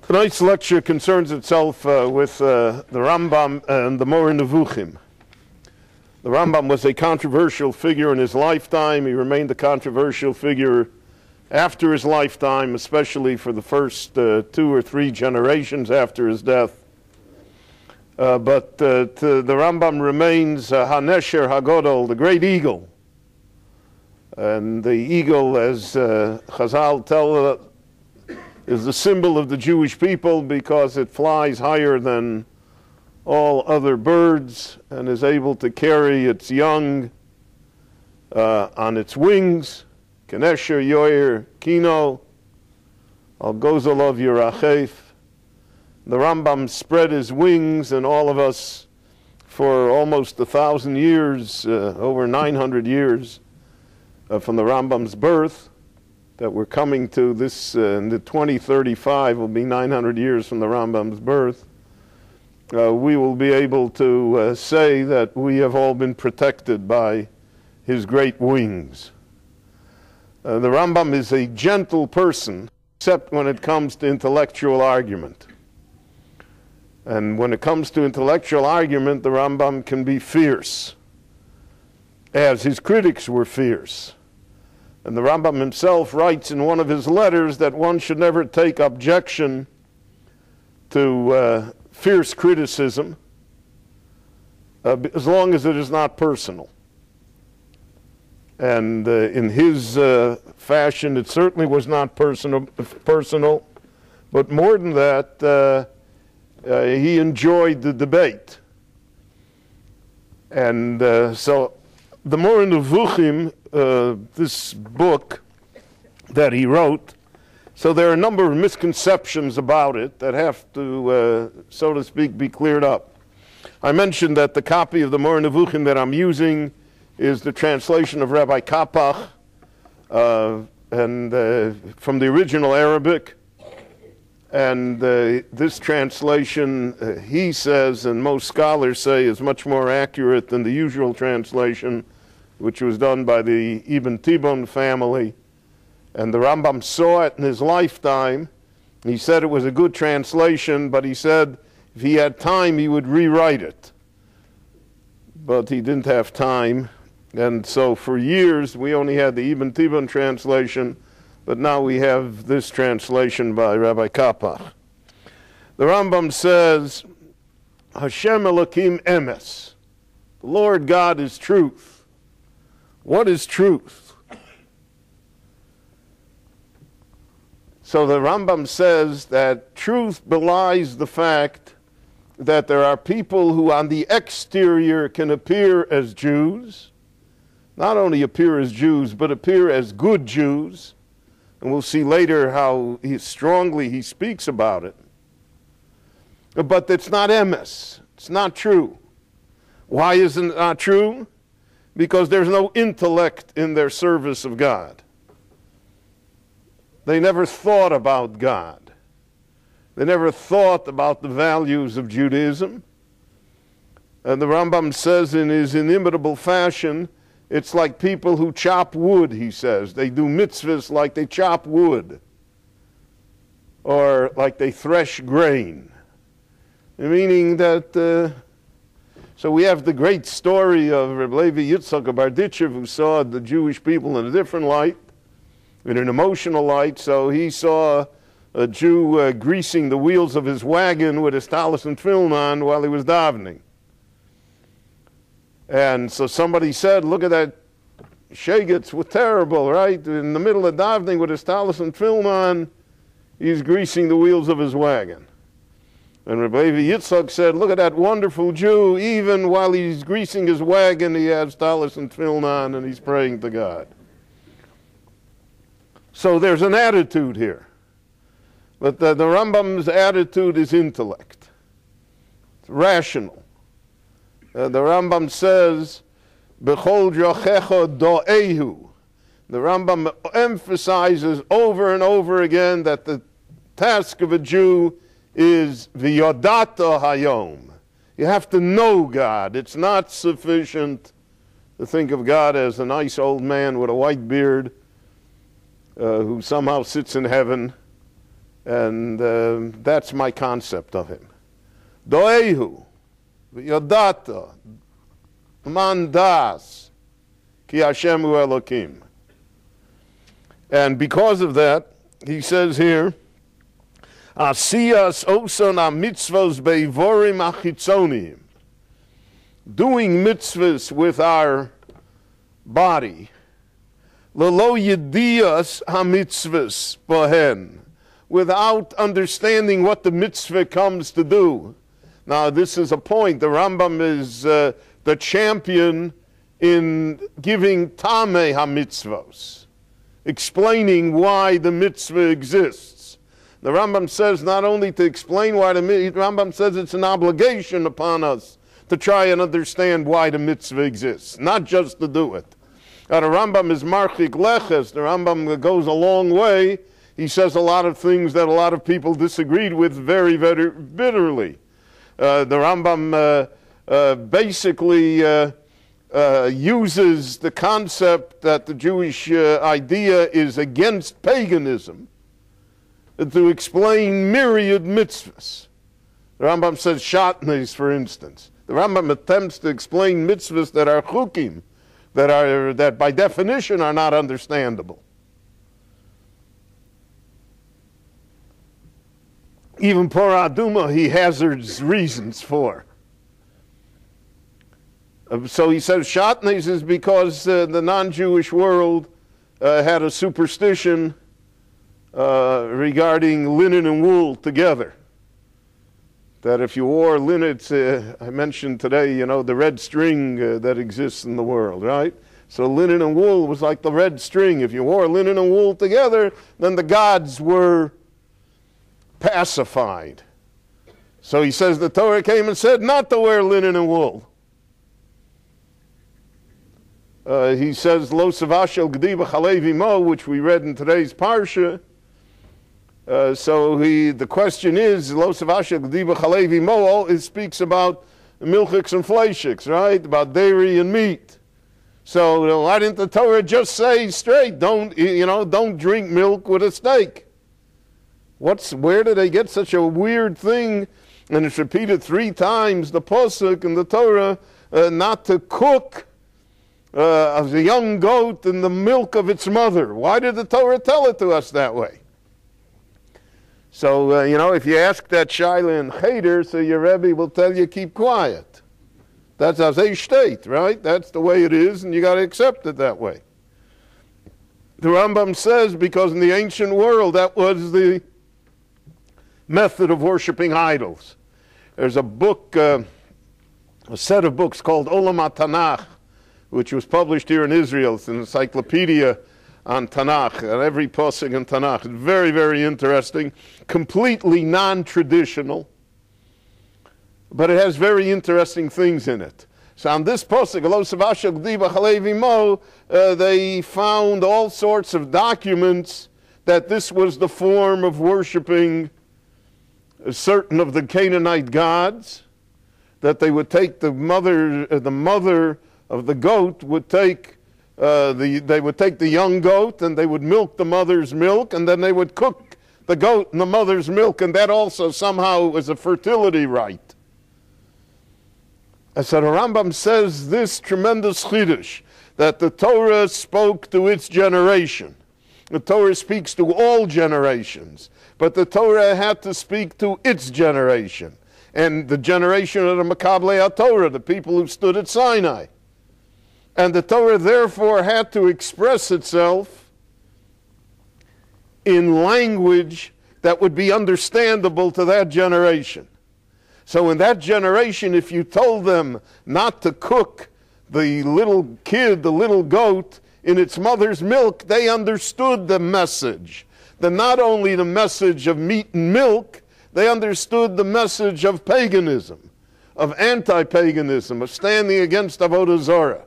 Tonight's lecture concerns itself with the Rambam and the Mora Nivouchim. The Rambam was a controversial figure in his lifetime. He remained a controversial figure after his lifetime, especially for the first 2 or 3 generations after his death. But the Rambam remains Hanesher Hagodol, the great eagle. And the eagle, as Chazal tell is the symbol of the Jewish people because it flies higher than all other birds and is able to carry its young on its wings. Kenesher Yoyer Kino Al Gozolov Yerachef. The Rambam spread his wings, and all of us for almost 1,000 years, over 900 years from the Rambam's birth, that we're coming to this in the 2035 will be 900 years from the Rambam's birth. We will be able to say that we have all been protected by his great wings. The Rambam is a gentle person, except when it comes to intellectual argument. And when it comes to intellectual argument, the Rambam can be fierce, as his critics were fierce. And the Rambam himself writes in one of his letters that one should never take objection to fierce criticism as long as it is not personal. And in his fashion, it certainly was not personal, but more than that, he enjoyed the debate. And so the Mora Nivouchim, this book that he wrote, so there are a number of misconceptions about it that have to, so to speak, be cleared up. I mentioned that the copy of the Mora Nivouchim that I'm using is the translation of Rabbi Kapach, and from the original Arabic. And this translation, he says, and most scholars say, is much more accurate than the usual translation, which was done by the Ibn Tibbon family. And the Rambam saw it in his lifetime. He said it was a good translation, but he said if he had time, he would rewrite it. But he didn't have time. And so for years, we only had the Ibn Tibbon translation, but now we have this translation by Rabbi Kapach. The Rambam says, Hashem Elokim Emes. The Lord God is truth. What is truth? So the Rambam says that truth belies the fact that there are people who on the exterior can appear as Jews, not only appear as Jews, but appear as good Jews. And we'll see later how strongly he speaks about it. But it's not emes. It's not true. Why isn't it not true? Because there's no intellect in their service of God. They never thought about God. They never thought about the values of Judaism. And the Rambam says in his inimitable fashion, it's like people who chop wood, he says. They do mitzvahs like they chop wood, or like they thresh grain. Meaning that, so we have the great story of Reb Levi Yitzchak of Barditchev, who saw the Jewish people in a different light, in an emotional light. So he saw a Jew greasing the wheels of his wagon with his talis and tefillin on while he was davening. And so somebody said, look at that Shegitz, was terrible, right? In the middle of davening with his talis and tefillin on, he's greasing the wheels of his wagon. And Rabbi Yitzchak said, look at that wonderful Jew, even while he's greasing his wagon, he has talis and tefillin on and he's praying to God. So there's an attitude here. But the Rambam's attitude is intellect. It's rational. The Rambam says, B'chol jochecha do'ehu. The Rambam emphasizes over and over again that the task of a Jew is v'yodata hayom. You have to know God. It's not sufficient to think of God as a nice old man with a white beard who somehow sits in heaven And that's my concept of him. Doehu, v'yodata, man das, ki Hashem hu Elokim. And because of that, he says here, Asiyas oson ha-mitzvahs beivorim achitzonim. Doing mitzvahs with our body. Lelo yediyas ha-mitzvahs bohen. Without understanding what the mitzvah comes to do. Now this is a point. The Rambam is the champion in giving Tamei ha-mitzvahs. Explaining why the mitzvah exists. The Rambam says not only to explain why the Rambam says it's an obligation upon us to try and understand why the mitzvah exists, not just to do it. Now the Rambam is marchik leches. The Rambam goes a long way. He says a lot of things that a lot of people disagreed with very, very bitterly. The Rambam basically uses the concept that the Jewish idea is against paganism to explain myriad mitzvahs. The Rambam says shatnes, for instance. The Rambam attempts to explain mitzvahs that are chukim, that by definition are not understandable. Even Porah Aduma he hazards reasons for. So he says shatnes is because the non-Jewish world had a superstition regarding linen and wool together. That if you wore linen, I mentioned today, the red string that exists in the world, right? So linen and wool was like the red string. If you wore linen and wool together, then the gods were pacified. So he says the Torah came and said not to wear linen and wool. He says, Lo savashel g'diba chalevi mo, which we read in today's parsha. So the question is, Lo savashel g'diba chalevi mo, it speaks about milchiks and fleishiks, right? About dairy and meat. So why didn't the Torah just say straight, don't drink milk with a steak? Where did they get such a weird thing? And it's repeated 3 times, the pasuk in the Torah, not to cook as a young goat in the milk of its mother. Why did the Torah tell it to us that way? So, if you ask that Shaila and Cheder, so your Rebbe will tell you, keep quiet. That's as a state, right? That's the way it is, and you got to accept it that way. The Rambam says, because in the ancient world, that was the method of worshiping idols. There's a book, a set of books called Olamatanach, which was published here in Israel. It's an encyclopedia on Tanakh, and every pasuk in Tanakh. It's very, very interesting, completely non-traditional, but it has very interesting things in it. So on this pasuk, Lo savashel g'diba chalevi mo, they found all sorts of documents that this was the form of worshiping certain of the Canaanite gods, that they would take the mother of the goat would take they would take the young goat and they would milk the mother's milk, and then they would cook the goat in the mother's milk, and that also somehow was a fertility rite. And so the Rambam says this tremendous chiddush, that the Torah spoke to its generation. The Torah speaks to all generations, but the Torah had to speak to its generation, and the generation of the Makablei HaTorah, the people who stood at Sinai. And the Torah therefore had to express itself in language that would be understandable to that generation. So in that generation, if you told them not to cook the little kid, the little goat, in its mother's milk, they understood the message. Not only the message of meat and milk, they understood the message of paganism, of anti-paganism, of standing against Avodah Zarah.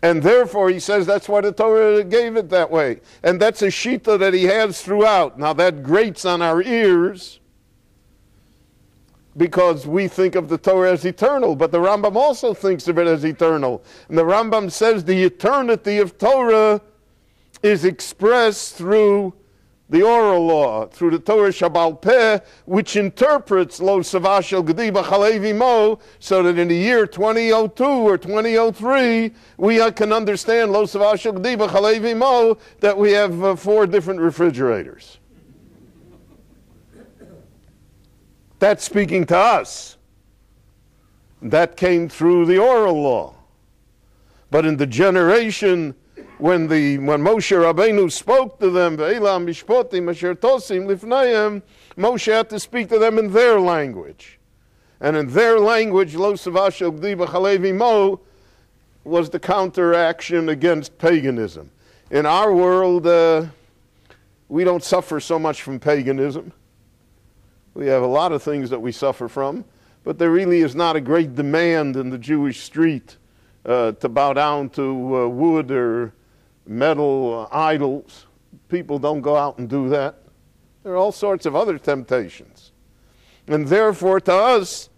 And therefore, he says that's why the Torah gave it that way. And that's a shita that he has throughout. Now that grates on our ears because we think of the Torah as eternal, but the Rambam also thinks of it as eternal. And the Rambam says the eternity of Torah is expressed through the oral law, through the Torah Shabbal Peh, which interprets Lo Savashel Gediba Chalevi Mo, so that in the year 2002 or 2003, we can understand Lo Savashel Gediba Chalevi Mo, that we have 4 different refrigerators. That's speaking to us. That came through the oral law. But in the generation when Moshe Rabbeinu spoke to them, Moshe had to speak to them in their language. And in their language, Lo Savashel Gdiba Chalevi Mo was the counteraction against paganism. In our world, we don't suffer so much from paganism. We have a lot of things that we suffer from, but there really is not a great demand in the Jewish street to bow down to wood or metal idols. People don't go out and do that. There are all sorts of other temptations. And therefore, to us,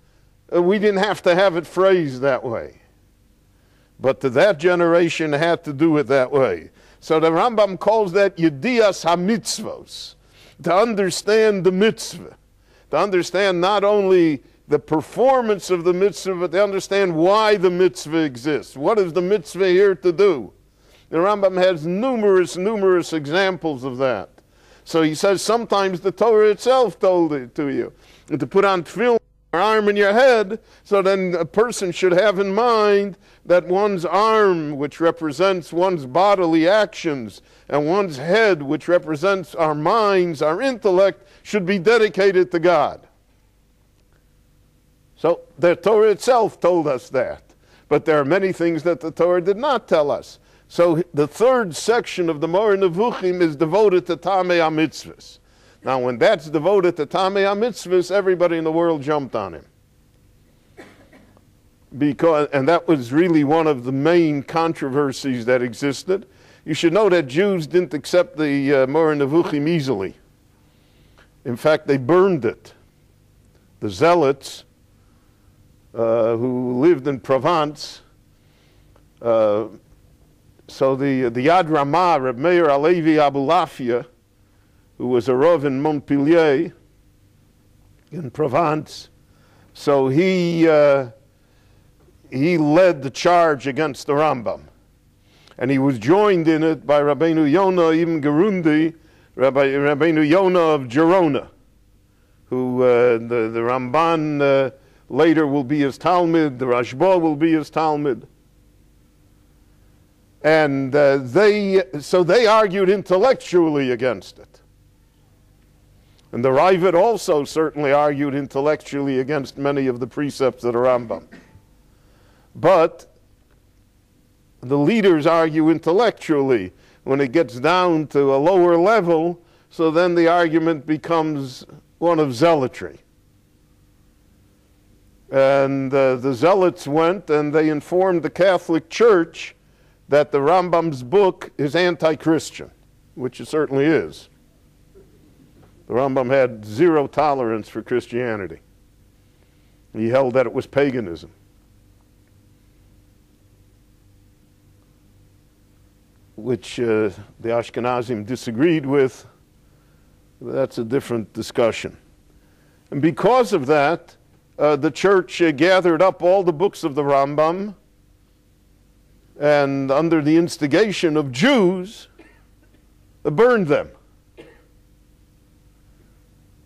we didn't have to have it phrased that way. But to that generation had to do it that way. So the Rambam calls that Yedias HaMitzvos, to understand the mitzvah, to understand not only the performance of the mitzvah, but to understand why the mitzvah exists. What is the mitzvah here to do? The Rambam has numerous examples of that. So he says sometimes the Torah itself told it to you. And to put on tefillin, your arm in your head, so then a person should have in mind that one's arm, which represents one's bodily actions, and one's head, which represents our minds, our intellect, should be dedicated to God. So the Torah itself told us that. But there are many things that the Torah did not tell us. So the third section of the Mora Nevuchim is devoted to Tamiya Mitzvahs. Now when that's devoted to Tamiya Mitzvahs, everybody in the world jumped on him. And that was really one of the main controversies that existed. You should know that Jews didn't accept the Mora Nevuchim easily. In fact, they burned it. The Zealots, who lived in Provence, so the Yad Ramah, Reb Meir Alevi Abulafia, who was a Rav in Montpellier, in Provence, so he led the charge against the Rambam. And he was joined in it by Rabbeinu Yonah Ibn Gerundi, Rabbeinu Yonah of Gerona, who the Ramban later will be his Talmud, the Rashba will be his Talmud. And they argued intellectually against it. And the Raavad also certainly argued intellectually against many of the precepts of the Rambam. But the leaders argue intellectually when it gets down to a lower level, so then the argument becomes one of zealotry. And the Zealots went and they informed the Catholic Church that the Rambam's book is anti-Christian, which it certainly is. The Rambam had zero tolerance for Christianity. He held that it was paganism. Which the Ashkenazim disagreed with. That's a different discussion. And because of that, the church gathered up all the books of the Rambam, and under the instigation of Jews, burned them.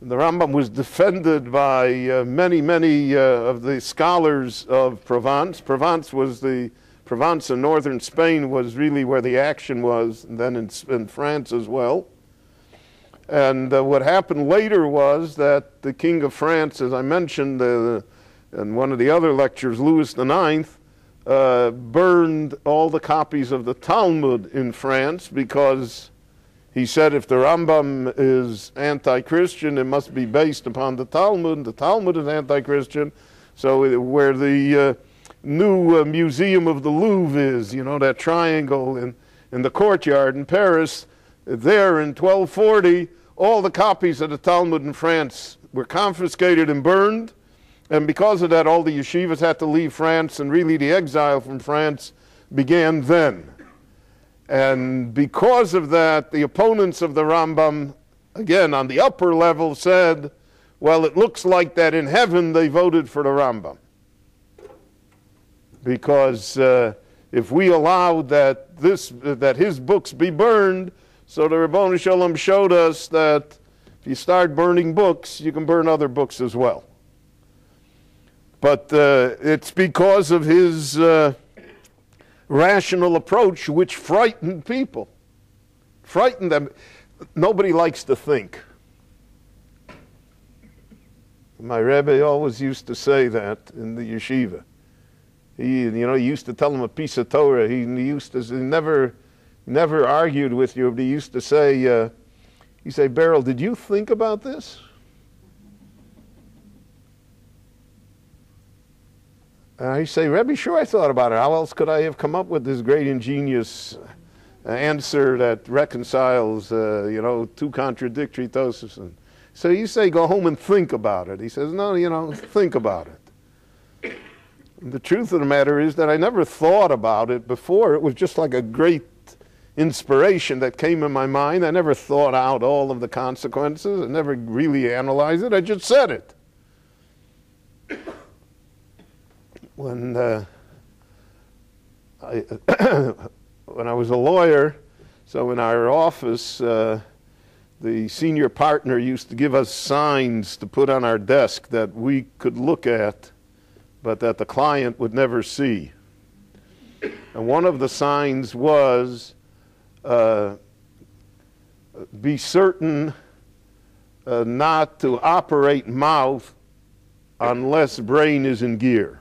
The Rambam was defended by many of the scholars of Provence. Provence in northern Spain was really where the action was, and then in France as well. And what happened later was that the King of France, as I mentioned in one of the other lectures, Louis IX, burned all the copies of the Talmud in France because he said if the Rambam is anti-Christian, it must be based upon the Talmud. The Talmud is anti-Christian. So where the new Museum of the Louvre is, you know, that triangle in the courtyard in Paris, there in 1240, all the copies of the Talmud in France were confiscated and burned. And because of that, all the yeshivas had to leave France, and really the exile from France began then. And because of that, the opponents of the Rambam again, on the upper level said, well, it looks like that in heaven they voted for the Rambam. Because if we allowed that his books be burned, so the Ribono Shel Olam showed us that if you start burning books, you can burn other books as well. But it's because of his rational approach which frightened people. Frightened them. Nobody likes to think. My Rebbe always used to say that in the yeshiva. He used to tell him a piece of Torah. He never argued with you, but he used to say, he'd say, Beryl, did you think about this? And I say, Rebbe, sure I thought about it. How else could I have come up with this great ingenious answer that reconciles, two contradictory Tosafos? So you say, go home and think about it. He says, no, think about it. And the truth of the matter is that I never thought about it before. It was just like a great inspiration that came in my mind. I never thought out all of the consequences. I never really analyzed it. I just said it. When when I was a lawyer, so in our office, the senior partner used to give us signs to put on our desk that we could look at, but that the client would never see. And one of the signs was, be certain not to operate mouth unless brain is in gear.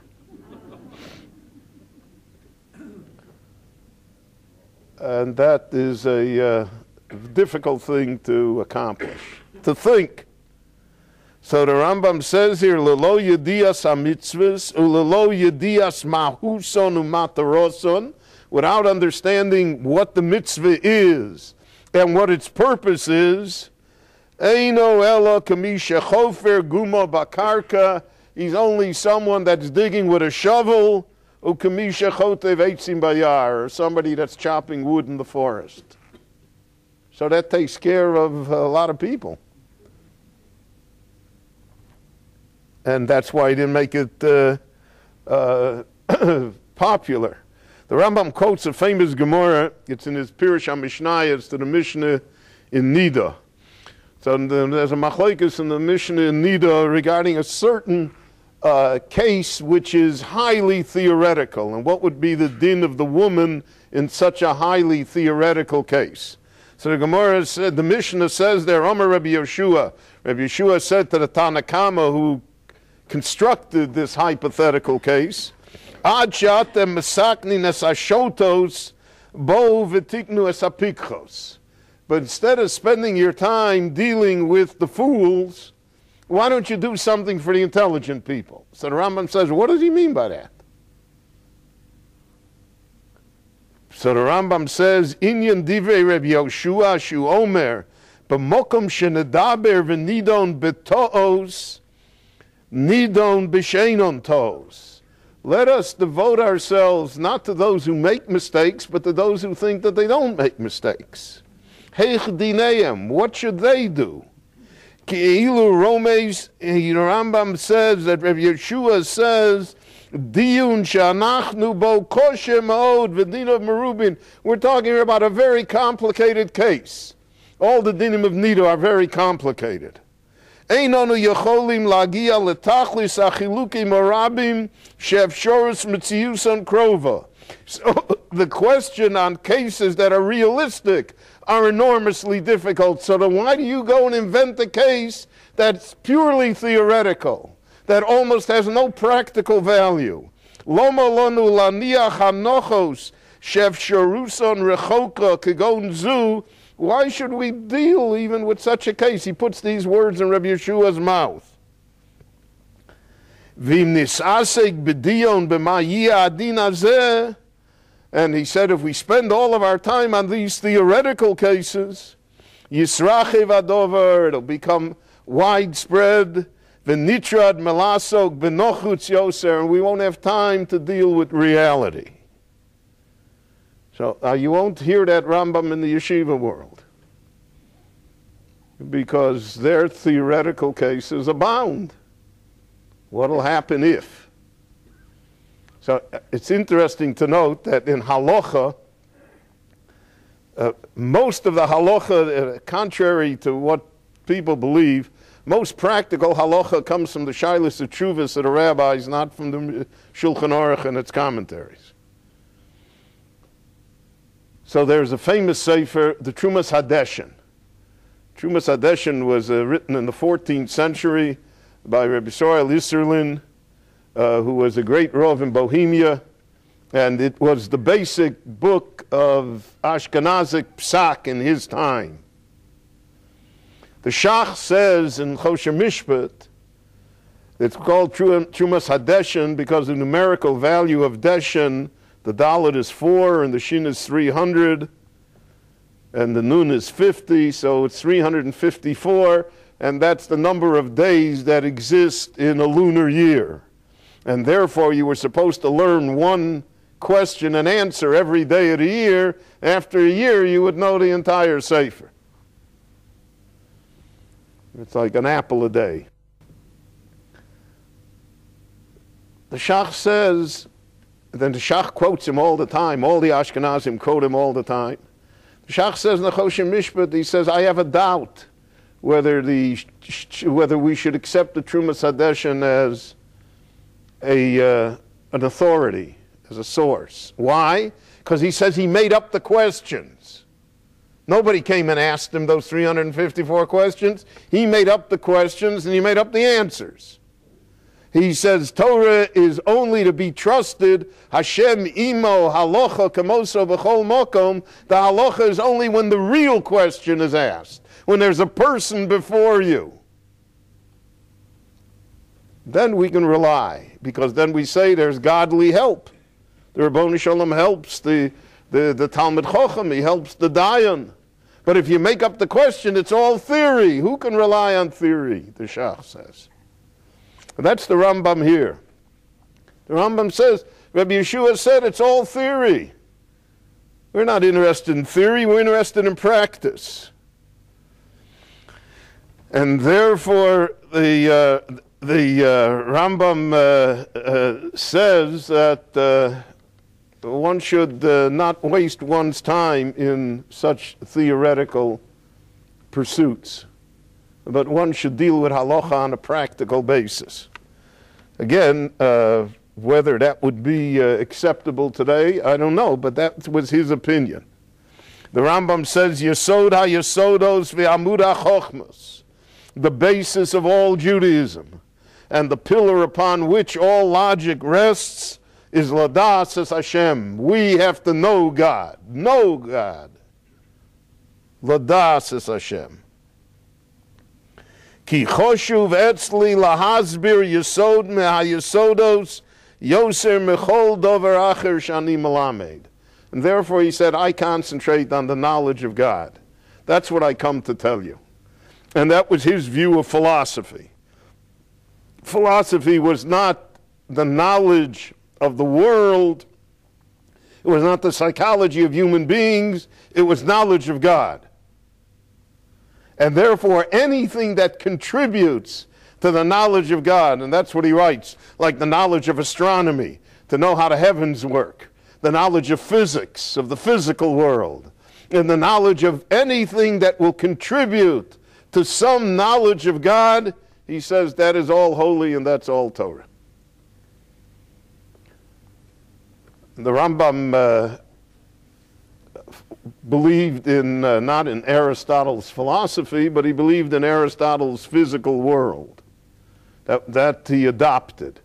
And that is a difficult thing to accomplish, to think. So the Rambam says here, Lelo yedias ha-mitzvahs, ulelo yedias mahuson umataroson, without understanding what the mitzvah is and what its purpose is, eino ela kamisha chofer guma bakarka, he's only someone that's digging with a shovel, ukamisha chotev eitzim bayar, or somebody that's chopping wood in the forest. So that takes care of a lot of people. And that's why he didn't make it popular. The Rambam quotes a famous Gemara. It's in his Pirush HaMishnayos. It's to the Mishnah in Nida. So there's a machlekes in the Mishnah in Nida regarding a certain case which is highly theoretical. And what would be the din of the woman in such a highly theoretical case? So the Gemara said, the Mishnah says there, Omer Rabbi Yeshua. Rabbi Yeshua said to the Tanakama who constructed this hypothetical case, Ad she'atem mesaknin es hashotos bo v'tiknu es hapikchos. But instead of spending your time dealing with the fools, why don't you do something for the intelligent people? So the Rambam says, what does he mean by that? So the Rambam says, Inyan divrei Rabbi Yoshua shu omer, b'mokom shenedaber v'nidon b'to'os, nidon b'sheinon to'os. Let us devote ourselves not to those who make mistakes, but to those who think that they don't make mistakes. Heich dineim, what should they do? Ki'ilu romes, the Rambam says that Rabbi Yeshua says, Diyun she'anachnu bo kosher ma'od v'dinav merubin. We're talking about a very complicated case. All the dinim of Nida are very complicated. Einonu yecholim lagia letachlis achilukim arabim she'efshorus metziuson krova. So the question on cases that are realistic are enormously difficult. So then why do you go and invent a case that's purely theoretical, that almost has no practical value? Loma lonu laniach hanochos she'efshoruson rechoka kegon zu. Why should we deal even with such a case? He puts these words in Rabbi Yeshua's mouth. V'im nisasek b'dion b'ma yiyeh adin hazeh. And he said, if we spend all of our time on these theoretical cases, yisrachev adover, it'll become widespread, v'nitrad melasok b'nochutz yoser, and we won't have time to deal with reality. So you won't hear that Rambam in the yeshiva world. because their theoretical cases abound. What'll happen if? So it's interesting to note that in halacha, most of the halacha, contrary to what people believe, most practical halacha comes from the shilas of tshuvas of the rabbis, not from the Shulchan Aruch and its commentaries. So there's a famous sefer, the Trumas Hadeshen. Trumas Hadeshen was written in the 14th century by Rabbi Yisrael Isserlin, who was a great Rav in Bohemia, and it was the basic book of Ashkenazic Psak in his time. The Shach says in Chosher Mishpat, it's called Trumas Hadeshen because the numerical value of Deshen, the Dalet is 4 and the Shin is 300, and the Nun is 50, so it's 354, and that's the number of days that exist in a lunar year. And therefore you were supposed to learn one question and answer every day of the year. After a year you would know the entire Sefer. It's like an apple a day. The Shach says, then the Shach quotes him all the time, all the Ashkenazim quote him all the time. The Shach says in the Choshen Mishpat, he says, I have a doubt whether we should accept the Trumas Hadeshen as an authority, as a source. Why? Because he says he made up the questions. Nobody came and asked him those 354 questions. He made up the questions and he made up the answers. He says Torah is only to be trusted. Hashem imo halacha kamoso b'chol mokom. The halacha is only when the real question is asked, when there's a person before you. Then we can rely, because then we say there's godly help. The Rabboni Shalom helps the Talmud Chochem, he helps the Dayan. But if you make up the question, it's all theory. Who can rely on theory, the Shach says. That's the Rambam here. The Rambam says, Rabbi Yeshua said it's all theory. We're not interested in theory, we're interested in practice. And therefore, the Rambam says that one should not waste one's time in such theoretical pursuits, but one should deal with halacha on a practical basis. Again, whether that would be acceptable today, I don't know, but that was his opinion. The Rambam says, Yesod ha-yesodos v'amud ha-chochmos, the basis of all Judaism, and the pillar upon which all logic rests is ladas es Hashem. We have to know God. Know God. Ladas es Hashem. Ki choshuv etzli lahasbir yesod meha-yesodos yoser mechol dover acher shani melamed. And therefore he said, I concentrate on the knowledge of God. That's what I come to tell you. And that was his view of philosophy. Philosophy was not the knowledge of the world. It was not the psychology of human beings. It was knowledge of God. And therefore, anything that contributes to the knowledge of God, and that's what he writes, like the knowledge of astronomy, to know how the heavens work, the knowledge of physics, of the physical world, and the knowledge of anything that will contribute to some knowledge of God, he says that is all holy and that's all Torah. The Rambam believed in, not in Aristotle's philosophy, but he believed in Aristotle's physical world. That he adopted.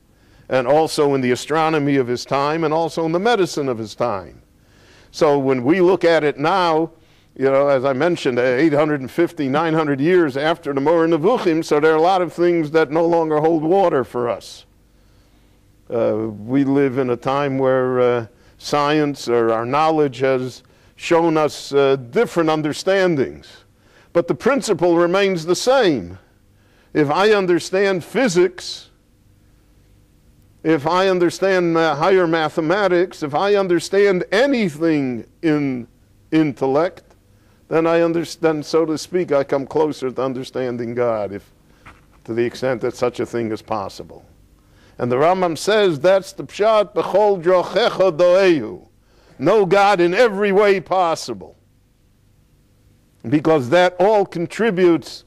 And also in the astronomy of his time, and also in the medicine of his time. So when we look at it now, you know, as I mentioned, 850, 900 years after the Mora Nivouchim, so there are a lot of things that no longer hold water for us. We live in a time where science or our knowledge has shown us different understandings. But the principle remains the same. If I understand physics, if I understand higher mathematics, if I understand anything in intellect, then I understand, so to speak, I come closer to understanding God, if to the extent that such a thing is possible. And the Rambam says that's the pshat b'chol drochecha doehu. Know God in every way possible. Because that all contributes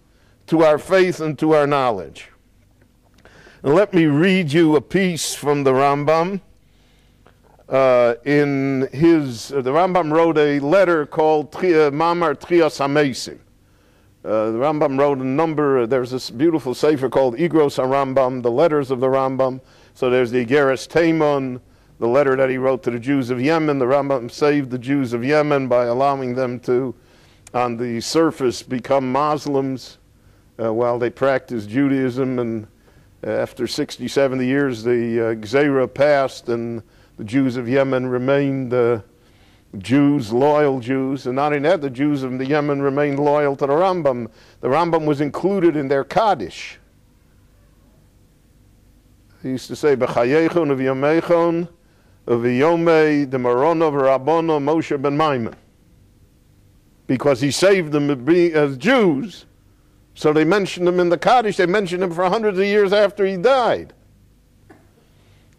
to our faith and to our knowledge. And let me read you a piece from the Rambam. The Rambam wrote a letter called Mamar Trias HaMesim. The Rambam wrote a number, there's this beautiful sefer called Igros HaRambam, the letters of the Rambam. So there's the Igeres Taimon, the letter that he wrote to the Jews of Yemen. The Rambam saved the Jews of Yemen by allowing them to, on the surface, become Muslims while they practiced Judaism. And after 60, 70 years, the Gzeira passed, and the Jews of Yemen remained Jews, loyal Jews. And not only that, the Jews of the Yemen remained loyal to the Rambam. The Rambam was included in their Kaddish. He used to say, B'chayechon v'yomechon v'yomei d'marono v'rabono Moshe ben Maimon. Because he saved them as Jews. So they mentioned him in the Kaddish. They mentioned him for hundreds of years after he died.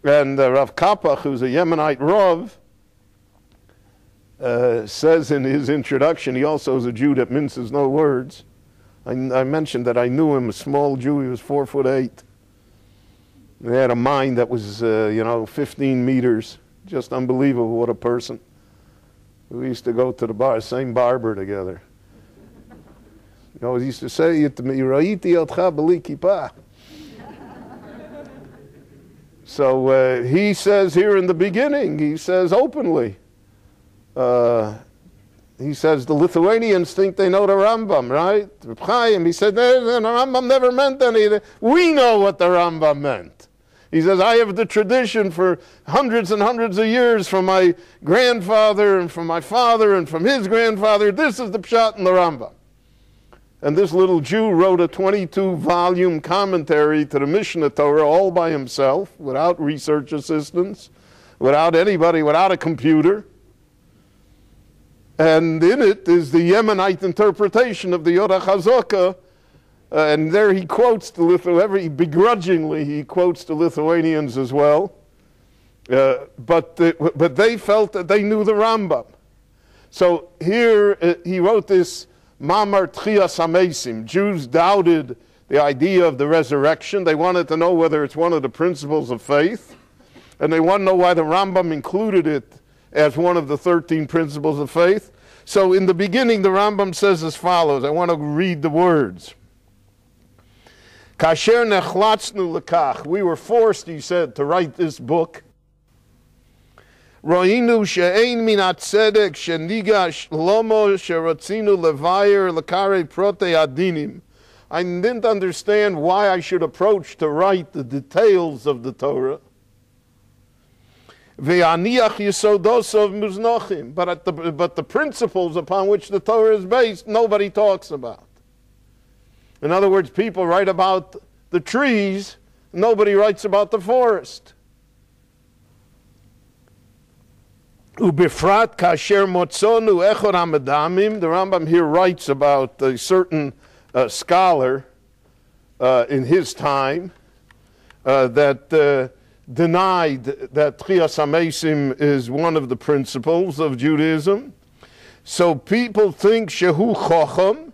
And Rav Kapach, who's a Yemenite Rav, says in his introduction, he also is a Jew that minces no words. I mentioned that I knew him, a small Jew. He was 4'8". He had a mind that was, 15 meters. Just unbelievable, what a person. We used to go to the same barber together. He always used to say to me, Ra'iti otcha b'li kippah. So he says here in the beginning, he says openly, he says the Lithuanians think they know the Rambam, right? Reb Chaim, he said, the Rambam never meant anything. We know what the Rambam meant. He says, I have the tradition for hundreds and hundreds of years from my grandfather and from my father and from his grandfather. This is the pshat in the Rambam. And this little Jew wrote a 22-volume commentary to the Mishnah Torah all by himself, without research assistance, without anybody, without a computer. And in it is the Yemenite interpretation of the Yoda Chazaka. And there he quotes begrudgingly he quotes the Lithuanians as well. But they felt that they knew the Rambam. So here he wrote this Mamar Trias HaMesim. Jews doubted the idea of the resurrection. They wanted to know whether it's one of the principles of faith. And they want to know why the Rambam included it as one of the 13 principles of faith. So in the beginning, the Rambam says as follows. I want to read the words. Kasher nechlatznu lekach. We were forced, he said, to write this book. Ro'inu she'ein min hatzedek shenigash lomo sherotzinu levayer lekare prote adinim. I didn't understand why I should approach to write the details of the Torah. Ve'aniach yesodosov muznachim. But the principles upon which the Torah is based, nobody talks about. In other words, people write about the trees, nobody writes about the forest. Ubifrat kasher motzonu echor hamadamim. The Rambam here writes about a certain scholar in his time that denied that Trias HaMesim is one of the principles of Judaism. So people think shehu chacham.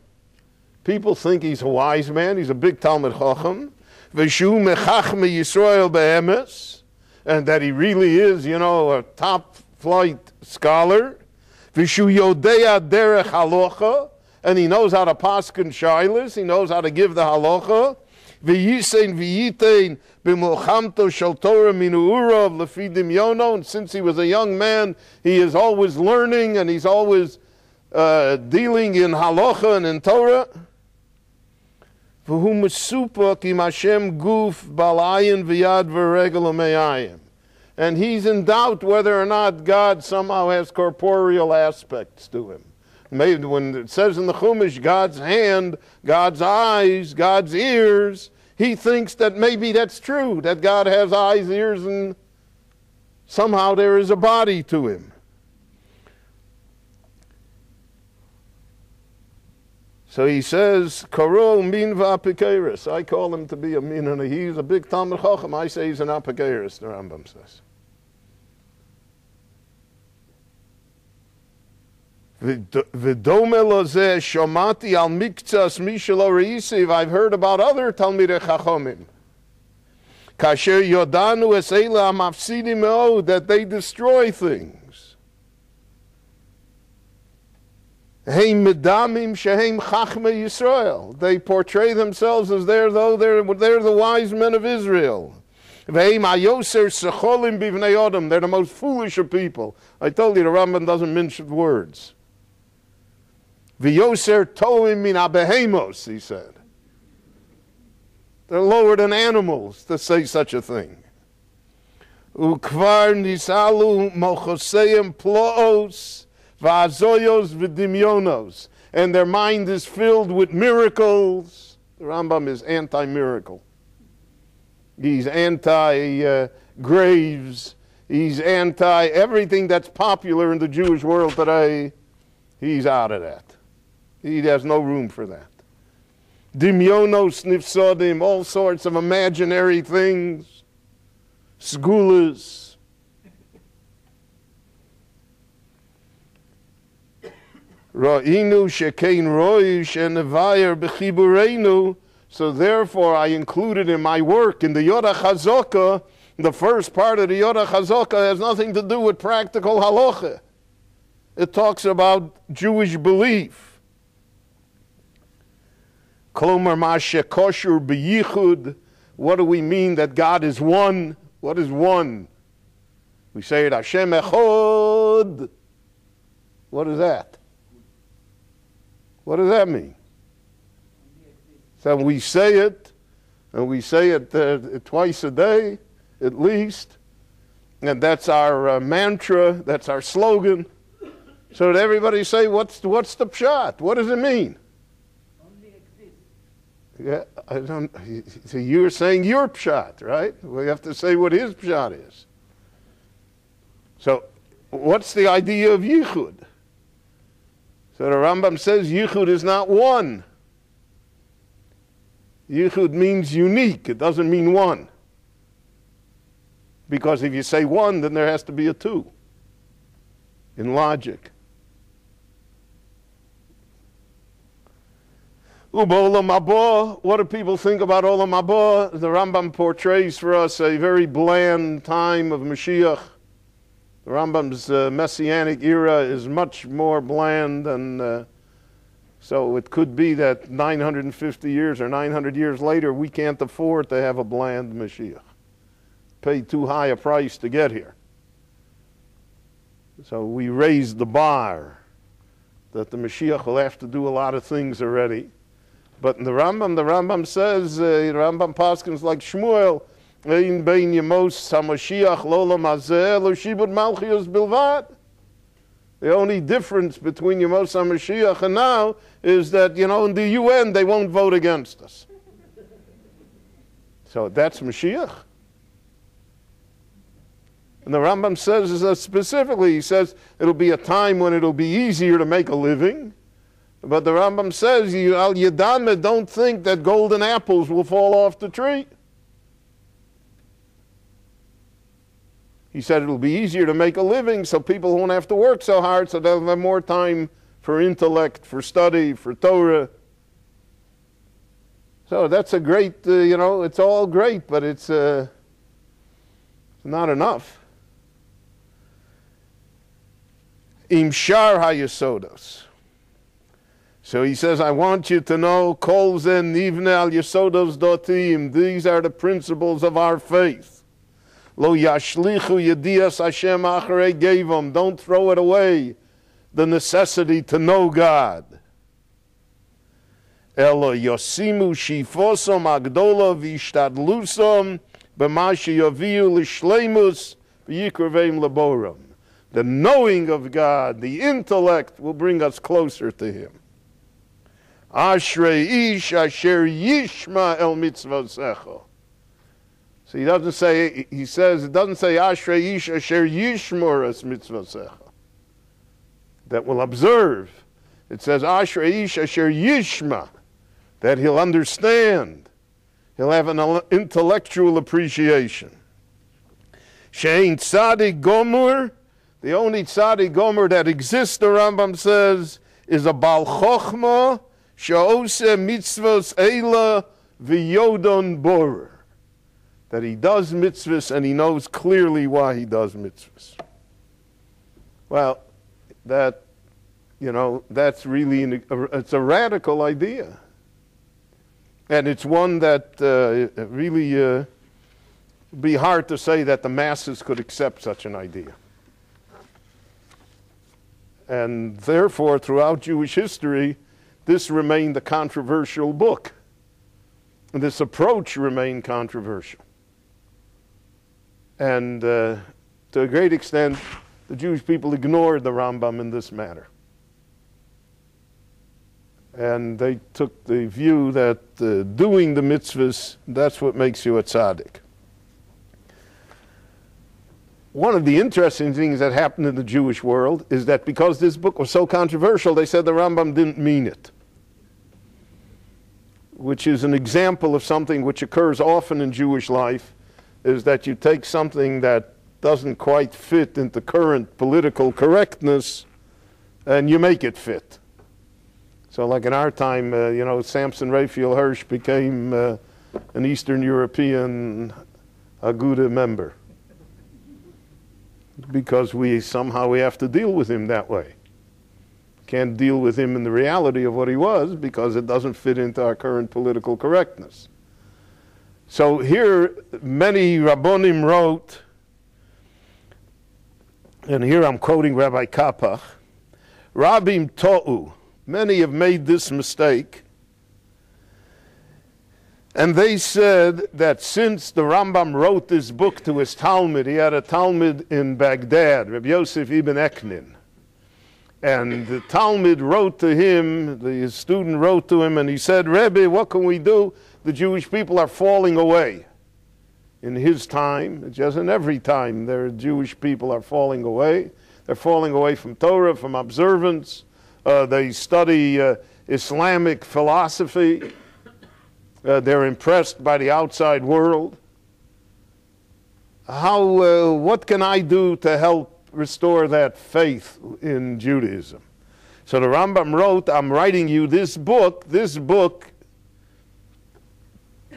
People think he's a wise man. He's a big Talmud Chacham. V'shu mechachme Yisrael be'emes. And that he really is, a top-flight scholar. V'shu yodea derech halacha. And he knows how to paskin shaylas. He knows how to give the halacha. V'yisein v'yitein b'mulchamto shel Torah minu urav lefi dimyono. And since he was a young man, he is always learning and he's always dealing in halacha and in Torah. And he's in doubt whether or not God somehow has corporeal aspects to him. Maybe when it says in the Chumash, God's hand, God's eyes, God's ears, he thinks that maybe that's true, that God has eyes, ears, and somehow there is a body to him. So he says, Karo min v'apikeris. I call him to be a min, and he's a big Talmud Chacham. I say he's an apikeris, the Rambam says. V'dome lozeh shomati al miktsas mishelo reisiv. I've heard about other Talmidei Chachomim. Kasher yodanu es eila amafsidim me'od, that they destroy things. Heim medamim shehem chachmei Yisrael. They portray themselves as they're the wise men of Israel. Ve'im ayoser secholim bivnei odom. They're the most foolish of people. I told you the Rambam doesn't mince words. V'yoser toim min abehemos, he said. They're lower than animals to say such a thing. Ukvar nisalu mochoseim ploos. Va'azoyos v'dimyonos, and their mind is filled with miracles. The Rambam is anti-miracle. He's anti-graves. He's anti-everything that's popular in the Jewish world today. He's out of that. He has no room for that. Dimyonos nifsodim, all sorts of imaginary things. Sgulas. Ra'inu shekein roish and nevayer b'chibureinu. So therefore I included in my work, in the Yoda Chazokah, the first part of the Yoda Chazokah has nothing to do with practical halacha. It talks about Jewish belief. Klomar ma shekoshur b'yichud. What do we mean that God is one? What is one? We say it Hashem echod. What is that? What does that mean? So we say it, and we say it twice a day, at least, and that's our mantra, that's our slogan. So that everybody say, what's the pshat? What does it mean? Only exist. Yeah, I don't. So you're saying your pshat, right? We have to say what his pshat is. So, what's the idea of yichud? So the Rambam says yichud is not one. Yichud means unique. It doesn't mean one. Because if you say one, then there has to be a two. In logic. Olam haba. What do people think about Olam haba? The Rambam portrays for us a very bland time of Mashiach. The Rambam's messianic era is much more bland, and so it could be that 950 years or 900 years later, we can't afford to have a bland Mashiach. Pay too high a price to get here. So we raised the bar that the Mashiach will have to do a lot of things already. But in the Rambam says, the Rambam paskins like Shmuel, Ein bein yemos hamashiach lolam hazeh lo shibud malchios bilvad. The only difference between Yemos HaMashiach and now is that, in the UN they won't vote against us. So that's Mashiach. And the Rambam says specifically, he says it'll be a time when it'll be easier to make a living. But the Rambam says, Al Yadame, don't think that golden apples will fall off the tree. He said it'll be easier to make a living so people won't have to work so hard, so they'll have more time for intellect, for study, for Torah. So that's a great, it's all great, but it's not enough. Im shar hayesodos. So he says, I want you to know, kol ze nivne al yesodos dotim. These are the principles of our faith. Lo yashlichu yedias Hashem acharei gevom. Don't throw it away, the necessity to know God. Elo yosimu shifosom agdola vishtadlusom b'ma sheyaviu l'shleimus v'yikreveim laboram. The knowing of God, the intellect, will bring us closer to Him. Ashrei ish asher yishma el mitzvasecha. So it doesn't say Ashrei ish asher yishmor es mitzvasecha. That will observe. It says, Asher ish asher yishma, that he'll understand. He'll have an intellectual appreciation. Shein tzadik gomur, the only tzadik gomur that exists, the Rambam says, is a bal chochma she'ose mitzvahs eila v'yodon borer. That he does mitzvahs and he knows clearly why he does mitzvahs. Well, that, that's really, it's a radical idea. And it's one that really be hard to say that the masses could accept such an idea. And therefore, throughout Jewish history, this remained a controversial book. And this approach remained controversial. And to a great extent, the Jewish people ignored the Rambam in this matter. And they took the view that doing the mitzvahs, that's what makes you a tzaddik. One of the interesting things that happened in the Jewish world is that because this book was so controversial, they said the Rambam didn't mean it. Which is an example of something which occurs often in Jewish life, is that you take something that doesn't quite fit into current political correctness and you make it fit. So like in our time, Samson Raphael Hirsch became an Eastern European Aguda member. Because we have to deal with him that way. Can't deal with him in the reality of what he was because it doesn't fit into our current political correctness. So here, many Rabbonim wrote, and here I'm quoting Rabbi Kapach, Rabim to'u, many have made this mistake, and they said that since the Rambam wrote this book to his Talmud, he had a Talmud in Baghdad, Rabbi Yosef ibn Eknin, and the Talmud wrote to him, his student wrote to him, and he said, Rebbe, what can we do? The Jewish people are falling away. In his time, it's just in every time, the Jewish people are falling away. They're falling away from Torah, from observance. They study Islamic philosophy. They're impressed by the outside world. What can I do to help restore that faith in Judaism? So the Rambam wrote, I'm writing you this book. This book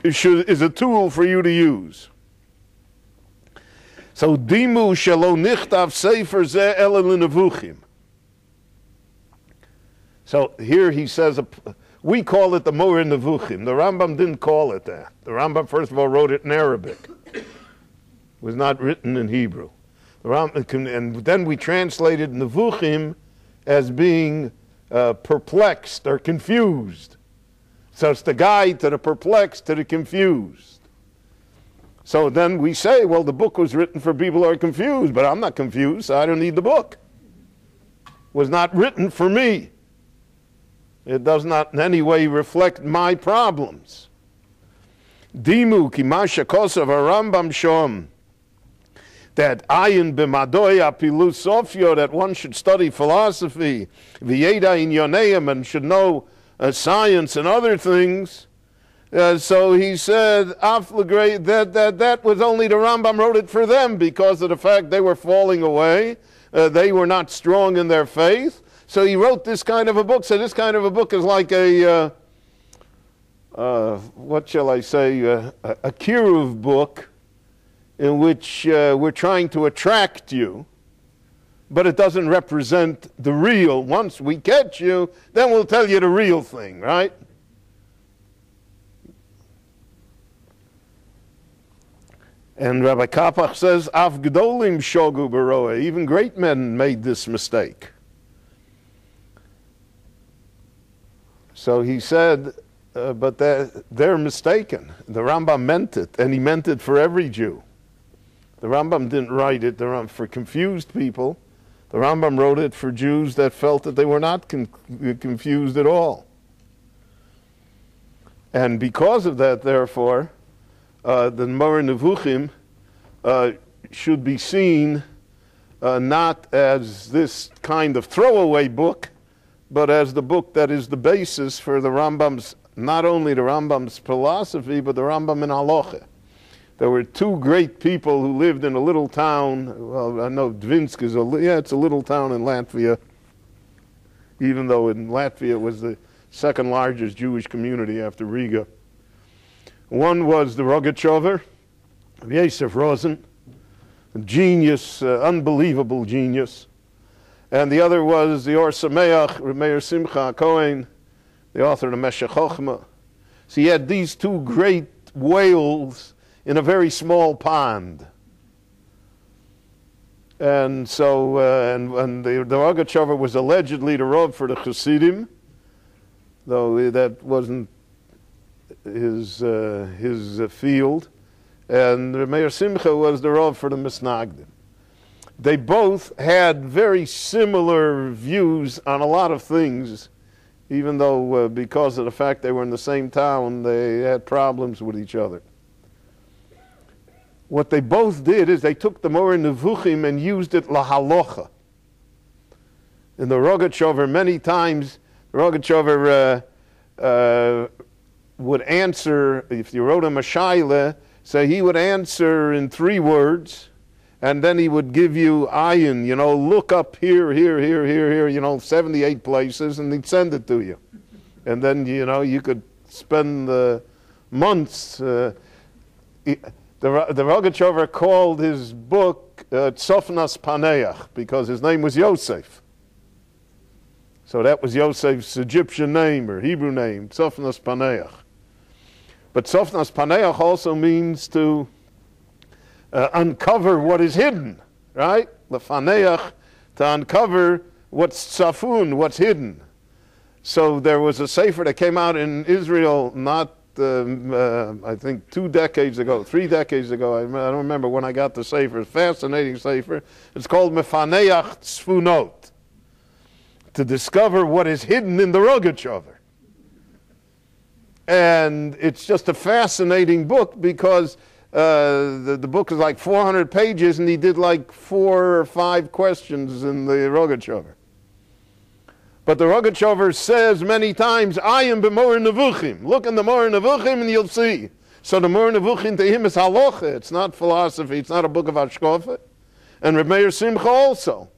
is a tool for you to use. So dimu shelo nichtav sefer ze ela l'nevuchim. So here he says, we call it the Mora Nevuchim. The Rambam didn't call it that. The Rambam, first of all, wrote it in Arabic. It was not written in Hebrew. And then we translated Nevuchim as being perplexed or confused. So it's the guide to the perplexed, to the confused. So then we say, well, the book was written for people who are confused, but I'm not confused, so I don't need the book. It was not written for me. It does not in any way reflect my problems. Dimu kimasha kosav Rambam shom, that ayin b'madoy apilosofio, that one should study philosophy, v'yeda in yoneim, and should know science and other things. So he said, that was only the Rambam wrote it for them because of the fact they were falling away. They were not strong in their faith. So he wrote this kind of a book. So this kind of a book is like a, what shall I say, a kiruv book in which we're trying to attract you, but it doesn't represent the real. Once we catch you, then we'll tell you the real thing, right? And Rabbi Kapach says, Af gdolim shogu baroeh, even great men made this mistake. So he said, but they're mistaken. The Rambam meant it, and he meant it for every Jew. The Rambam didn't write it for confused people. The Rambam wrote it for Jews that felt that they were not confused at all. And because of that, therefore, the Mora Nevuchim should be seen not as this kind of throwaway book, but as the book that is the basis for the Rambam's, not only the Rambam's philosophy, but the Rambam in Halacha. There were two great people who lived in a little town. Well, I know Dvinsk is it's a little town in Latvia, even though in Latvia it was the second largest Jewish community after Riga. One was the Rogachover, Yosef Rosen, a genius, unbelievable genius. And the other was the Or Sameach, Meir Simcha Cohen, the author of the Meshech Chochmah. So he had these two great whales in a very small pond. And so, and the Rogachover was allegedly the Rav for the Chassidim, though that wasn't his field. And Meir Simcha was the Rav for the Misnagdim. They both had very similar views on a lot of things, even though because of the fact they were in the same town, they had problems with each other. What they both did is they took the Mora Nevuchim and used it lahalocha. In the Rogachover, many times, the Rogachover would answer, if you wrote him a shaila, so he would answer in 3 words, and then he would give you ayin, look up here, 78 places, and he'd send it to you. And then, you could spend months. The Rogachover called his book Tzofnas Paneach, because his name was Yosef. So that was Yosef's Egyptian name or Hebrew name, Tzofnas Paneach. But Tzofnas Paneach also means to uncover what is hidden, right? Lefaneach, to uncover what's tzafun, what's hidden. So there was a sefer that came out in Israel not, I think 3 decades ago. I don't remember when I got the sefer. Fascinating sefer. It's called Mefaneach Tzfunot, to discover what is hidden in the Rogachover. And it's just a fascinating book because the book is like 400 pages, and he did like 4 or 5 questions in the Rogachover. But the Rogachover says many times, I am b'mor nevuchim. Look in the Mor Nevuchim and you'll see. So the Mor Nevuchim to him is halacha. It's not philosophy. It's not a book of hashkafa. And Reb Meir Simcha also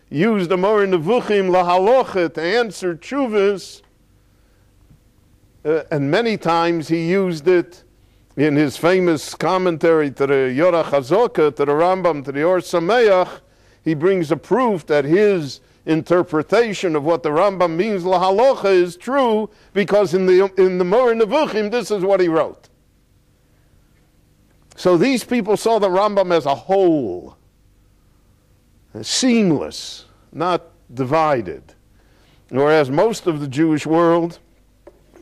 used the Mor Nevuchim lahalocha to answer tshuvas. And many times he used it in his famous commentary to the Yorah Chazoka, to the Rambam, to the Or Sameach. He brings a proof that his interpretation of what the Rambam means lahalocha is true, because in the Mor Nevuchim this is what he wrote. So these people saw the Rambam as a whole, seamless, not divided, whereas most of the Jewish world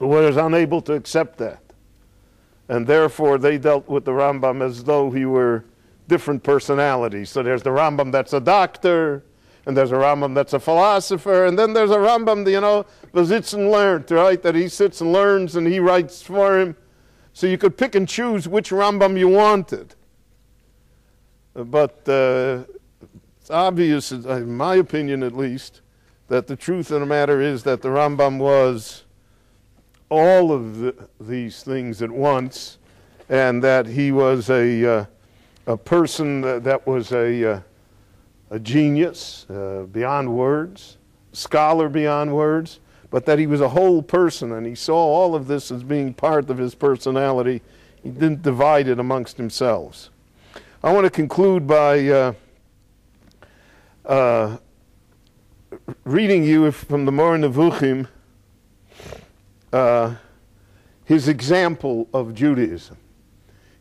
was unable to accept that. And therefore they dealt with the Rambam as though he were different personalities. So there's the Rambam that's a doctor, and there's a Rambam that's a philosopher, and then there's a Rambam, the sits and learns, right? That he sits and learns and he writes for him. So you could pick and choose which Rambam you wanted. But it's obvious, in my opinion at least, that the truth of the matter is that the Rambam was all of these things at once, and that he was a person that was a genius beyond words, scholar beyond words, but that he was a whole person, and he saw all of this as being part of his personality. He didn't divide it amongst themselves. I want to conclude by reading you from the Mor Nevuchim his example of Judaism.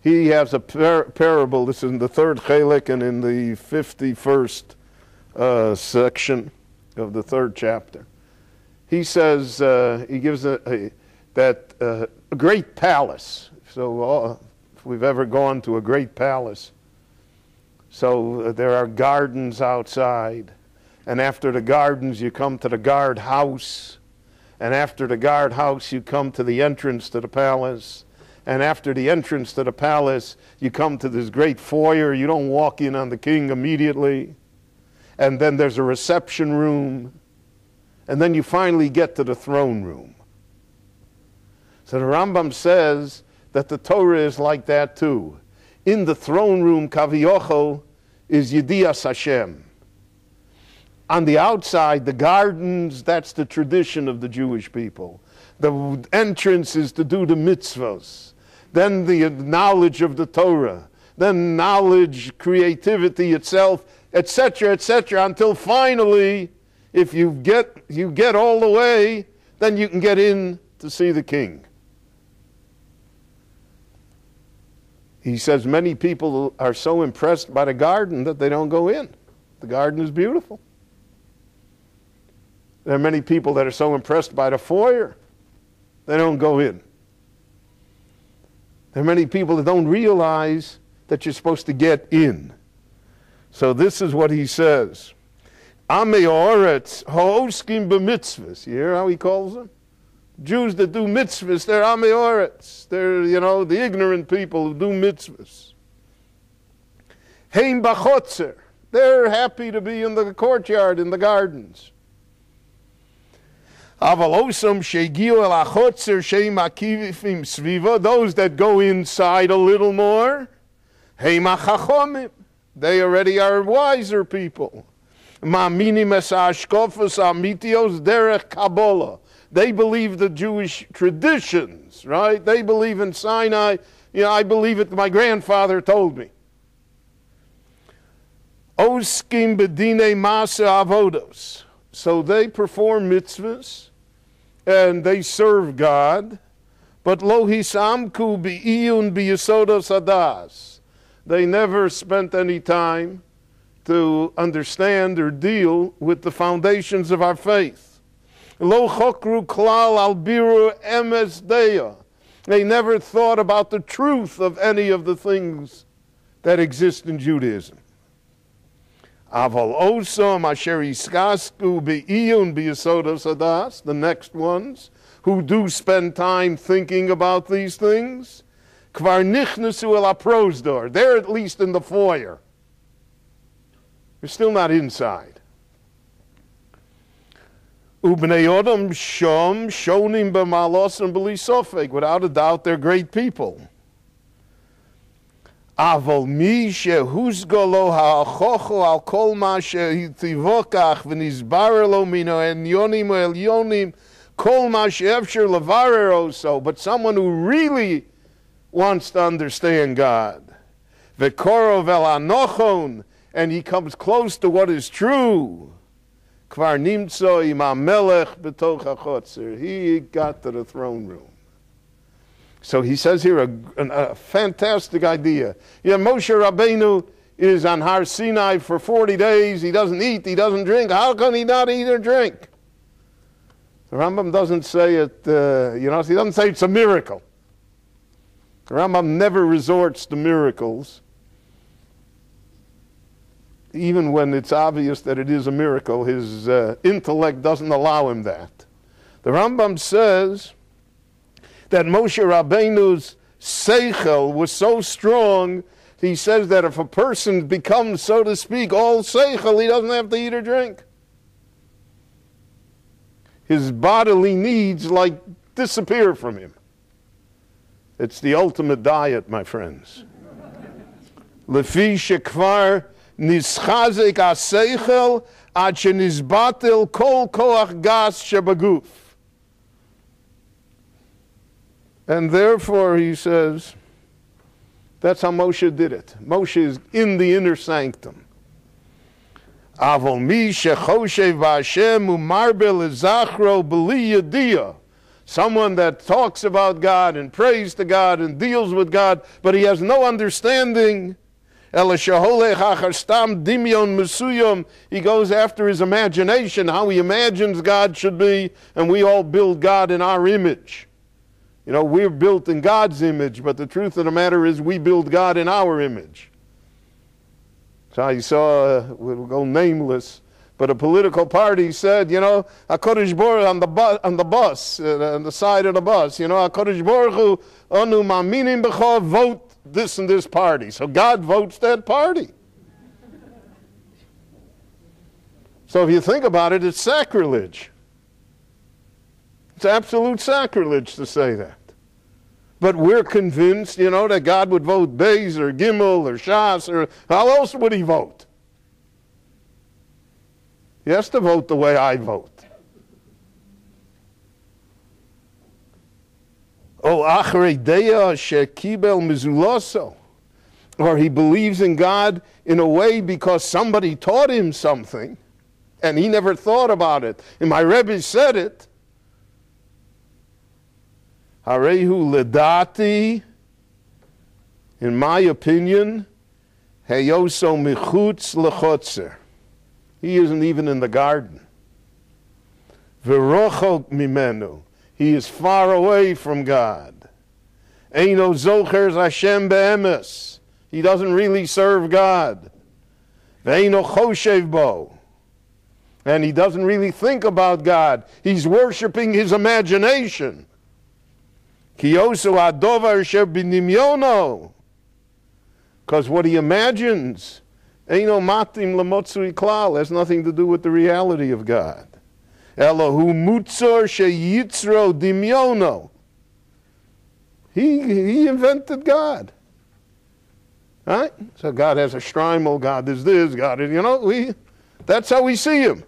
He has a parable. This is in the 3rd chelek and in the 51st section of the 3rd chapter. He says, he gives a great palace. So if we've ever gone to a great palace, so there are gardens outside, and after the gardens you come to the guard house, and after the guard house you come to the entrance to the palace, and after the entrance to the palace you come to this great foyer. You don't walk in on the king immediately, and then there's a reception room, And then you finally get to the throne room. So the Rambam says that the Torah is like that too. In the throne room, Kaviyochel, is Yedias Hashem. On the outside, the gardens, that's the tradition of the Jewish people. The entrance is to do the mitzvahs. Then the knowledge of the Torah. Then knowledge, creativity itself, etc., until finally, if you get all the way, then you can get in to see the king. He says many people are so impressed by the garden that they don't go in. The garden is beautiful. There are many people that are so impressed by the foyer, they don't go in. There are many people that don't realize that you're supposed to get in. So this is what he says. Amei Oretz ha'oskim b'mitzvahs. You hear how he calls them? Jews that do mitzvahs, they're Amei Oretz. They're, the ignorant people who do mitzvahs. Heim b'chotzer. They're happy to be in the courtyard, in the gardens. Those that go inside a little more, they already are wiser people. They believe the Jewish traditions, right? They believe in Sinai. I believe it, my grandfather told me. Oskim bedine masa avodos. So they perform mitzvahs, and they serve God, but lo hisamku bi'iyun bi'yisodos hadas. They never spent any time to understand or deal with the foundations of our faith. Lo chokru klal al biru emes deya. They never thought about the truth of any of the things that exist in Judaism. Aval osam asher iskasku be'iyun bi'yisodos hadas. The next ones who do spend time thinking about these things, kvar nichnasu el aprosdor. They're at least in the foyer. They're still not inside. Ubnei odom shom shonim b'malosam b'li sofek. Without a doubt, they're great people. Aval mi shehuzgo lo ha'achocho al kol ma shehitivokach v'nizbarer lo mino enyonim o elyonim kol ma she'efsher levarer oso. But someone who really wants to understand God, v'korov el anochon, and he comes close to what is true, kvar nimtzo im ha'melech b'toch ha'chotzer. He got to the throne room. So he says here a fantastic idea. Moshe Rabbeinu is on Har Sinai for 40 days. He doesn't eat, he doesn't drink. How can he not eat or drink? The Rambam doesn't say it, he doesn't say it's a miracle. The Rambam never resorts to miracles, even when it's obvious that it is a miracle. His intellect doesn't allow him that. The Rambam says that Moshe Rabbeinu's seichel was so strong, he says that if a person becomes, so to speak, all seichel, he doesn't have to eat or drink. His bodily needs disappear from him. It's the ultimate diet, my friends. Lefi shekvar nischazek ha-seichel ad shenizbatel kol koach gas shebaguf. And therefore, he says, that's how Moshe did it. Moshe is in the inner sanctum. Avol mi shechoshev v'Hashem u'marbel ezachro b'li yediyah. Someone that talks about God and prays to God and deals with God, but he has no understanding. Ela sheholech achar stam dimyon mesuyom. He goes after his imagination, how he imagines God should be, and we all build God in our image. We're built in God's image, but the truth of the matter is we build God in our image. So you saw, we'll go nameless, but a political party said, HaKadosh Baruch on the bus, on the side of the bus, HaKadosh Baruch Hu, Anu Ma'aminim B'cho, vote this and this party. So God votes that party. So if you think about it, it's sacrilege. It's absolute sacrilege to say that. But we're convinced, you know, that God would vote Beis or Gimel or Shas, or how else would he vote? He has to vote the way I vote. Oh, achrei deya shekibel mizuloso. Or he believes in God in a way because somebody taught him something, and he never thought about it. And my Rebbe said it. Harehu ledati, in my opinion, heyoso michutz lechotzer. He isn't even in the garden. V'rochok mimenu. He is far away from God. Eino zocher Hashem be'emes. He doesn't really serve God. Ve'eino choshev bo. And he doesn't really think about God. He's worshiping his imagination. Kiyosu adovar asher b'nimyono. Because what he imagines, eino matim lemotzui klal, has nothing to do with the reality of God. Elohu mutzor sheyitzro dimyono. He invented God. Right? So God has a shrine, oh, God is this, God is, you know, that's how we see him.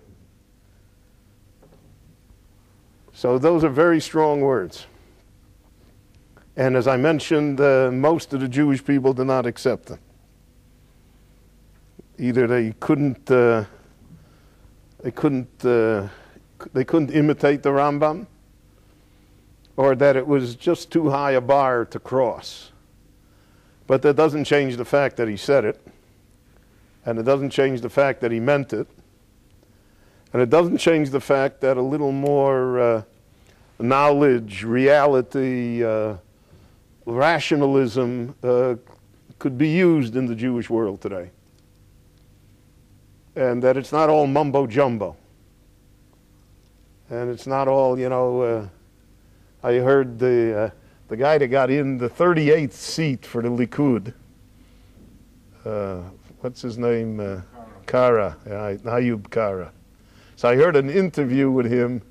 So those are very strong words. And as I mentioned, most of the Jewish people did not accept them. Either they couldn't imitate the Rambam, or that it was just too high a bar to cross. But that doesn't change the fact that he said it, and it doesn't change the fact that he meant it, and it doesn't change the fact that a little more knowledge, reality, rationalism could be used in the Jewish world today. And that it's not all mumbo-jumbo. And it's not all, you know, I heard the guy that got in the 38th seat for the Likud, what's his name? Kara, Ayub Kara. So I heard an interview with him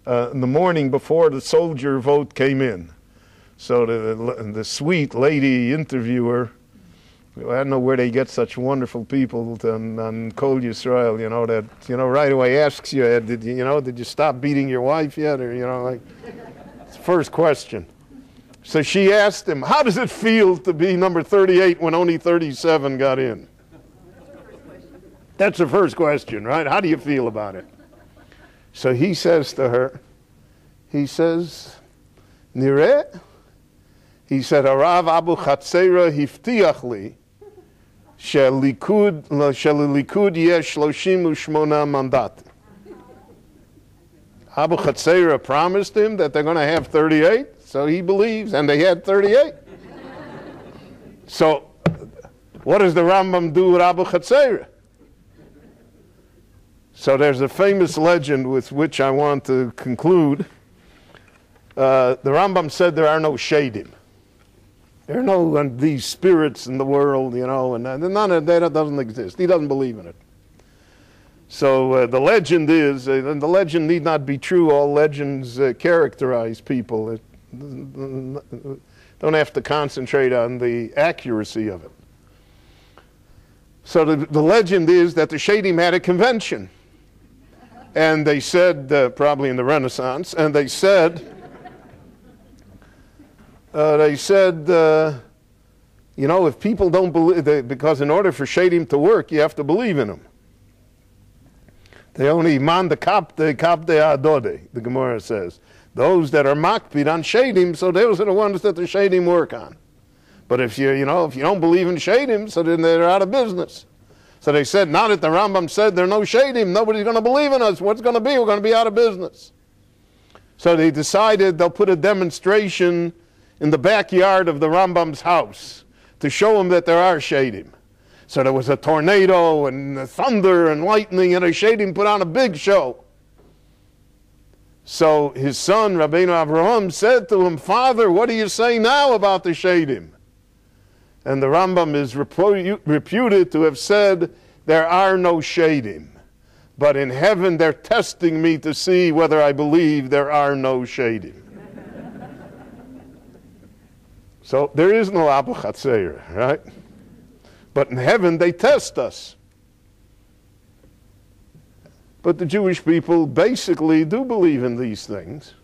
in the morning before the soldier vote came in. So the sweet lady interviewer, I don't know where they get such wonderful people on Kol Yisrael, you know, that, you know, right away asks you, did you stop beating your wife yet? Or, you know, like, it's the first question. So she asked him, how does it feel to be number 38 when only 37 got in? That's the first question, right? How do you feel about it? So he says to her, he says, Nireh? He said, Harav Abu Chatzera hiftiach li shelikud yesh 38 mandat. Abu Chatzera promised him that they're going to have 38, so he believes, and they had 38. So what does the Rambam do with Abu Chatzera? So there's a famous legend with which I want to conclude. The Rambam said there are no shadim. There are no these spirits in the world, you know, and none of that doesn't exist. He doesn't believe in it. So the legend is, and the legend need not be true, all legends characterize people. Don't have to concentrate on the accuracy of it. So the legend is that the Shadim had a convention. And they said, probably in the Renaissance, and they said, you know, if people don't believe, because in order for Shadim to work, you have to believe in them. They only man the kapte adode, the Gemara says. Those that are makpid on Shadim, so those are the ones that the Shadim work on. But if you don't believe in Shadim, so then they're out of business. So they said, now that the Rambam said there are no Shadim, nobody's going to believe in us. What's going to be? We're going to be out of business. So they decided they'll put a demonstration in the backyard of the Rambam's house to show him that there are Shadim. So there was a tornado and thunder and lightning, and the Shadim put on a big show. So his son, Rabbeinu Avraham, said to him, Father, what do you say now about the Shadim? And the Rambam is reputed to have said, there are no Shadim. but in heaven they're testing me to see whether I believe there are no shadim. So there is no Abu Chatzeir, right? But in heaven they test us. But the Jewish people basically do believe in these things.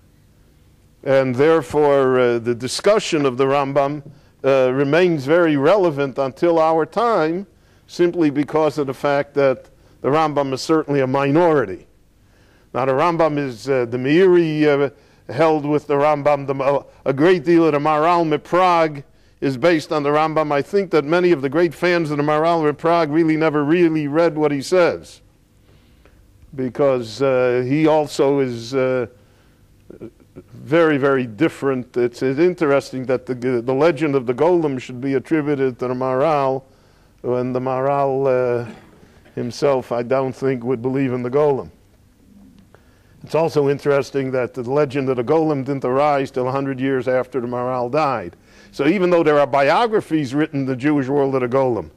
And therefore the discussion of the Rambam remains very relevant until our time, simply because of the fact that the Rambam is certainly a minority. Now the Rambam is, the Meiri held with the Rambam, a great deal of the Maharal Prague is based on the Rambam. I think that many of the great fans of the Maharal Prague really never really read what he says, because he also is very, very different. It's interesting that the legend of the Golem should be attributed to the Maharal, when the Maharal himself, I don't think, would believe in the Golem. It's also interesting that the legend of the Golem didn't arise till 100 years after the Maharal died. So even though there are biographies written in the Jewish world of the Golem,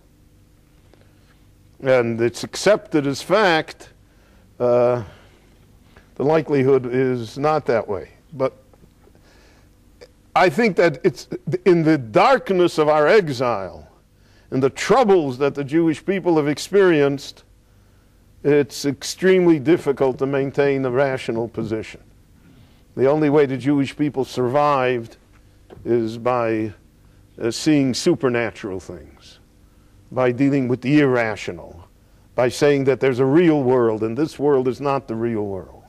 and it's accepted as fact, the likelihood is not that way. But I think that it's in the darkness of our exile and the troubles that the Jewish people have experienced, it's extremely difficult to maintain a rational position. The only way the Jewish people survived is by seeing supernatural things, by dealing with the irrational, by saying that there's a real world and this world is not the real world,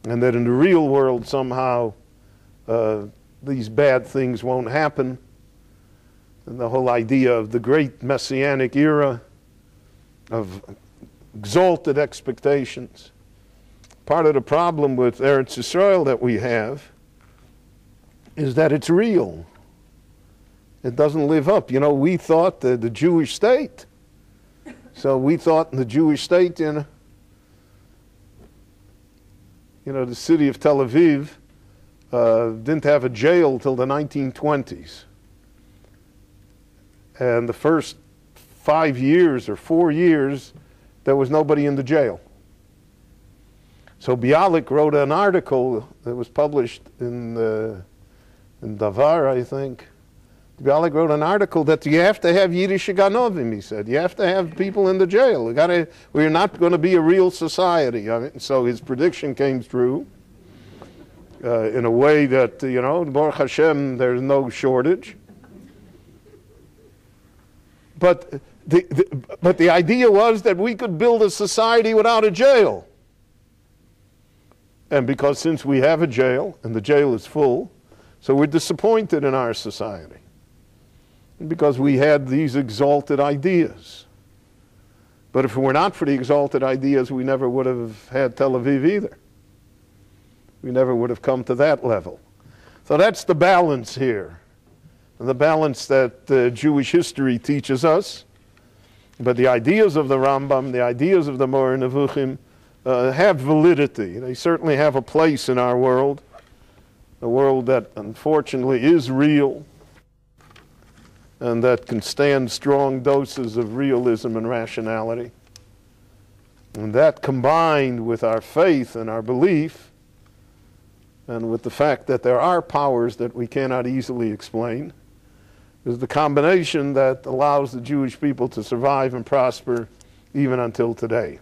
and that in the real world somehow these bad things won't happen. And the whole idea of the great messianic era of exalted expectations. Part of the problem with Eretz Yisrael that we have is that it's real. It doesn't live up. You know, we thought the Jewish state. So we thought in the Jewish state, you know, the city of Tel Aviv didn't have a jail till the 1920s. And the first 5 years or 4 years, there was nobody in the jail. So Bialik wrote an article that was published in Davar, I think. Bialik wrote an article that you have to have Yiddish Ganovim, he said. You have to have people in the jail. We're not going to be a real society. I mean, so his prediction came true in a way that, you know, Baruch Hashem, there's no shortage. But the idea was that we could build a society without a jail. And because since we have a jail, and the jail is full, so we're disappointed in our society. Because we had these exalted ideas. But if it were not for the exalted ideas, we never would have had Tel Aviv either. We never would have come to that level. So that's the balance here. And the balance that Jewish history teaches us. But the ideas of the Rambam, the ideas of the Mora Nevuchim, have validity. They certainly have a place in our world. A world that unfortunately is real, and that can stand strong doses of realism and rationality. And that, combined with our faith and our belief, and with the fact that there are powers that we cannot easily explain, is the combination that allows the Jewish people to survive and prosper even until today.